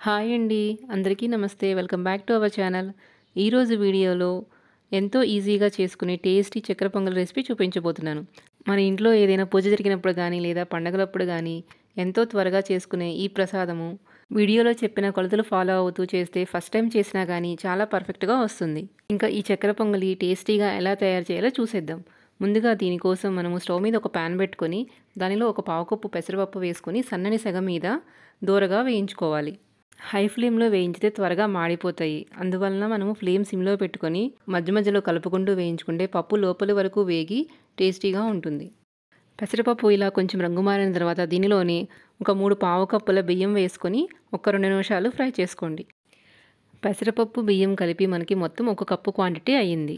Hi అండి, అందరికీ నమస్తే. Welcome back to our channel. ఈరోజు వీడియోలో ఎంతో ఈజీగా చేసుకునే టేస్టీ చక్కెర పొంగల్ రెసిపీ చూపించబోతున్నాను. మన ఇంట్లో ఏదైనా పూజ జరిగినప్పుడు కానీ లేదా పండగలప్పుడు కానీ ఎంతో త్వరగా చేసుకునే ఈ ప్రసాదము వీడియోలో చెప్పిన కొలతలు ఫాలో అవుతూ చేస్తే ఫస్ట్ టైం చేసినా కానీ చాలా పర్ఫెక్ట్గా వస్తుంది. ఇంకా ఈ చక్కెర పొంగలి టేస్టీగా ఎలా తయారు చేయాలో చూసేద్దాం. ముందుగా దీనికోసం మనము స్టవ్ మీద ఒక ప్యాన్ పెట్టుకొని దానిలో ఒక పావు కప్పు పెసరపప్పు వేసుకొని సన్నని సెగ మీద దోరగా వేయించుకోవాలి. హై ఫ్లేమ్లో వేయించితే త్వరగా మాడిపోతాయి. అందువలన మనము ఫ్లేమ్ సిమ్లో పెట్టుకొని మధ్య మధ్యలో కలుపుకుంటూ వేయించుకుంటే పప్పు లోపలి వరకు వేగి టేస్టీగా ఉంటుంది. పెసరపప్పు ఇలా కొంచెం రంగు మారిన తర్వాత దీనిలోని ఒక 3 పావు కప్పుల బియ్యం వేసుకొని ఒక 2 నిమిషాలు ఫ్రై చేసుకోండి. పెసరపప్పు బియ్యం కలిపి మనకి మొత్తం 1 కప్పు క్వాంటిటీ అయ్యింది.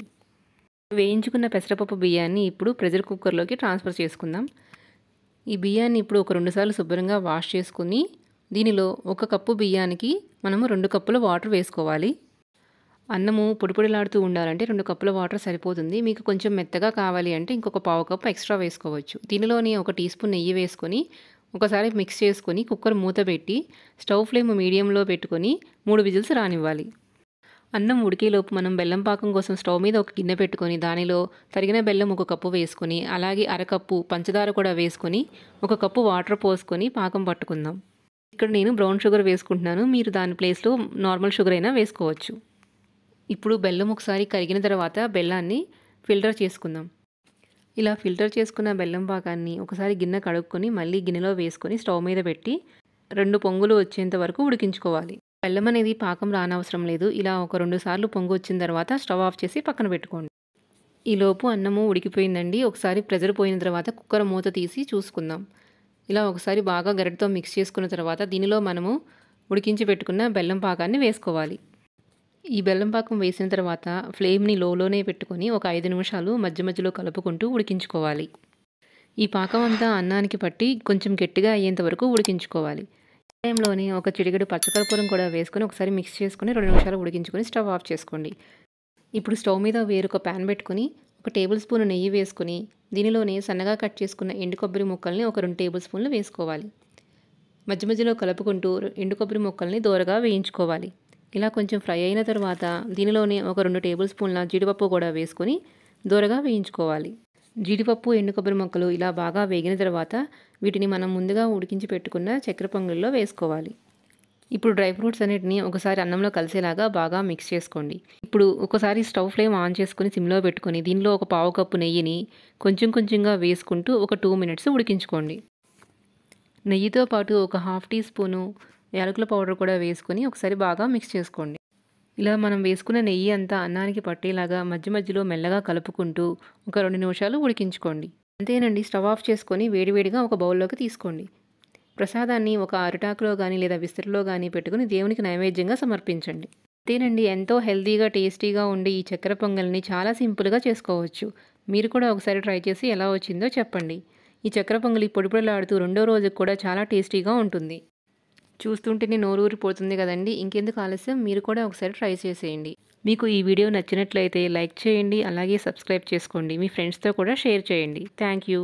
వేయించుకున్న పెసరపప్పు బియ్యాన్ని ఇప్పుడు ప్రెషర్ కుక్కర్లోకి ట్రాన్స్ఫర్ చేసుకుందాం. ఈ బియ్యాన్ని ఇప్పుడు ఒక 2 సార్లు శుభ్రంగా వాష్ చేసుకుని దీనిలో 1 కప్పు బియ్యానికి మనము 2 కప్పుల వాటర్ వేసుకోవాలి. అన్నము పొడిలాడుతూ ఉండాలంటే 2 కప్పుల వాటర్ సరిపోతుంది. మీకు కొంచెం మెత్తగా కావాలి అంటే ఇంకొక పావు కప్పు ఎక్స్ట్రా వేసుకోవచ్చు. దీనిలోని 1 టీ స్పూన్ నెయ్యి వేసుకొని ఒకసారి మిక్స్ చేసుకొని కుక్కర్ మూత పెట్టి స్టవ్ ఫ్లేమ్ మీడియంలో పెట్టుకొని 3 విజిల్స్ రానివ్వాలి. అన్నం ఉడికేలోపు మనం బెల్లం పాకం కోసం స్టవ్ మీద ఒక గిన్నె పెట్టుకొని దానిలో తరిగిన బెల్లం 1 కప్పు వేసుకొని అలాగే అరకప్పు పంచదార కూడా వేసుకొని 1 కప్పు వాటర్ పోసుకొని పాకం పట్టుకుందాం. ఇక్కడ నేను బ్రౌన్ షుగర్ వేసుకుంటున్నాను. మీరు దాని ప్లేస్లో నార్మల్ షుగర్ అయినా వేసుకోవచ్చు. ఇప్పుడు బెల్లం ఒకసారి కరిగిన తర్వాత బెల్లాన్ని ఫిల్టర్ చేసుకుందాం. ఇలా ఫిల్టర్ చేసుకున్న బెల్లం పాకాన్ని ఒకసారి గిన్నె కడుక్కొని మళ్ళీ గిన్నెలో వేసుకొని స్టవ్ మీద పెట్టి 2 పొంగులు వచ్చేంత వరకు ఉడికించుకోవాలి. బెల్లం అనేది పాకం రానవసరం లేదు. ఇలా ఒక 2 సార్లు పొంగు వచ్చిన తర్వాత స్టవ్ ఆఫ్ చేసి పక్కన పెట్టుకోండి. ఈలోపు అన్నము ఉడికిపోయిందండి. ఒకసారి ప్రెజర్ పోయిన తర్వాత కుక్కర్ మూత తీసి చూసుకుందాం. ఇలా ఒకసారి బాగా గరిటెతో మిక్స్ చేసుకున్న తర్వాత దీనిలో మనము ఉడికించి పెట్టుకున్న బెల్లం పాకాన్ని వేసుకోవాలి. ఈ బెల్లం పాకం వేసిన తర్వాత ఫ్లేమ్ని లోనే పెట్టుకొని ఒక 5 నిమిషాలు మధ్య మధ్యలో కలుపుకుంటూ ఉడికించుకోవాలి. ఈ పాకం అంతా అన్నానికి పట్టి కొంచెం గట్టిగా అయ్యేంత వరకు ఉడికించుకోవాలి. ఈ టైంలోనే ఒక చిటికెడు పచ్చకర్పూరం కూడా వేసుకొని ఒకసారి మిక్స్ చేసుకొని 2 నిమిషాలు ఉడికించుకొని స్టవ్ ఆఫ్ చేసుకోండి. ఇప్పుడు స్టవ్ మీద వేరొక ప్యాన్ పెట్టుకొని 1 టేబుల్ స్పూన్ నెయ్యి వేసుకొని దీనిలోనే సన్నగా కట్ చేసుకున్న ఎండు కొబ్బరి ముక్కల్ని ఒక 2 టేబుల్ స్పూన్లు వేసుకోవాలి. మధ్య మధ్యలో కలుపుకుంటూ ఎండు కొబ్బరి ముక్కల్ని దోరగా వేయించుకోవాలి. ఇలా కొంచెం ఫ్రై అయిన తర్వాత దీనిలోనే ఒక 2 టేబుల్ స్పూన్ల జీడిపప్పు కూడా వేసుకొని దోరగా వేయించుకోవాలి. జీడిపప్పు ఎండు కొబ్బరి ముక్కలు ఇలా బాగా వేగిన తర్వాత వీటిని మనం ముందుగా ఉడికించి పెట్టుకున్న చక్కెర పొంగల్లో వేసుకోవాలి. ఇప్పుడు డ్రై ఫ్రూట్స్ అన్నిటిని ఒకసారి అన్నంలో కలిసేలాగా బాగా మిక్స్ చేసుకోండి. ఇప్పుడు ఒకసారి స్టవ్ ఫ్లేమ్ ఆన్ చేసుకుని సిమ్లో పెట్టుకొని దీనిలో ఒక పావు కప్పు నెయ్యిని కొంచెం కొంచెంగా వేసుకుంటూ ఒక 2 మినిట్స్ ఉడికించుకోండి. నెయ్యితో పాటు ఒక 1/2 టీ స్పూను యాలకుల పౌడర్ కూడా వేసుకొని ఒకసారి బాగా మిక్స్ చేసుకోండి. ఇలా మనం వేసుకున్న నెయ్యి అంతా అన్నానికి పట్టేలాగా మధ్య మధ్యలో మెల్లగా కలుపుకుంటూ ఒక 2 నిమిషాలు ఉడికించుకోండి. అంతేనండి, స్టవ్ ఆఫ్ చేసుకొని వేడివేడిగా ఒక బౌల్లోకి తీసుకోండి. ప్రసాదాన్ని ఒక అరిటాకులో కానీ లేదా విస్తరిలో కానీ పెట్టుకుని దేవునికి నైవేద్యంగా సమర్పించండి. అంతేనండి, ఎంతో హెల్తీగా టేస్టీగా ఉండే ఈ చక్కెర పొంగల్ని చాలా సింపుల్గా చేసుకోవచ్చు. మీరు కూడా ఒకసారి ట్రై చేసి ఎలా వచ్చిందో చెప్పండి. ఈ చక్కెర పొంగలి పొడిలాడుతూ రెండో రోజుకు కూడా చాలా టేస్టీగా ఉంటుంది. చూస్తుంటేనే నోరూరిపోతుంది కదండి. ఇంకెందుకు ఆలస్యం, మీరు కూడా ఒకసారి ట్రై చేసేయండి. మీకు ఈ వీడియో నచ్చినట్లయితే లైక్ చేయండి, అలాగే సబ్స్క్రైబ్ చేసుకోండి. మీ ఫ్రెండ్స్తో కూడా షేర్ చేయండి. Thank you.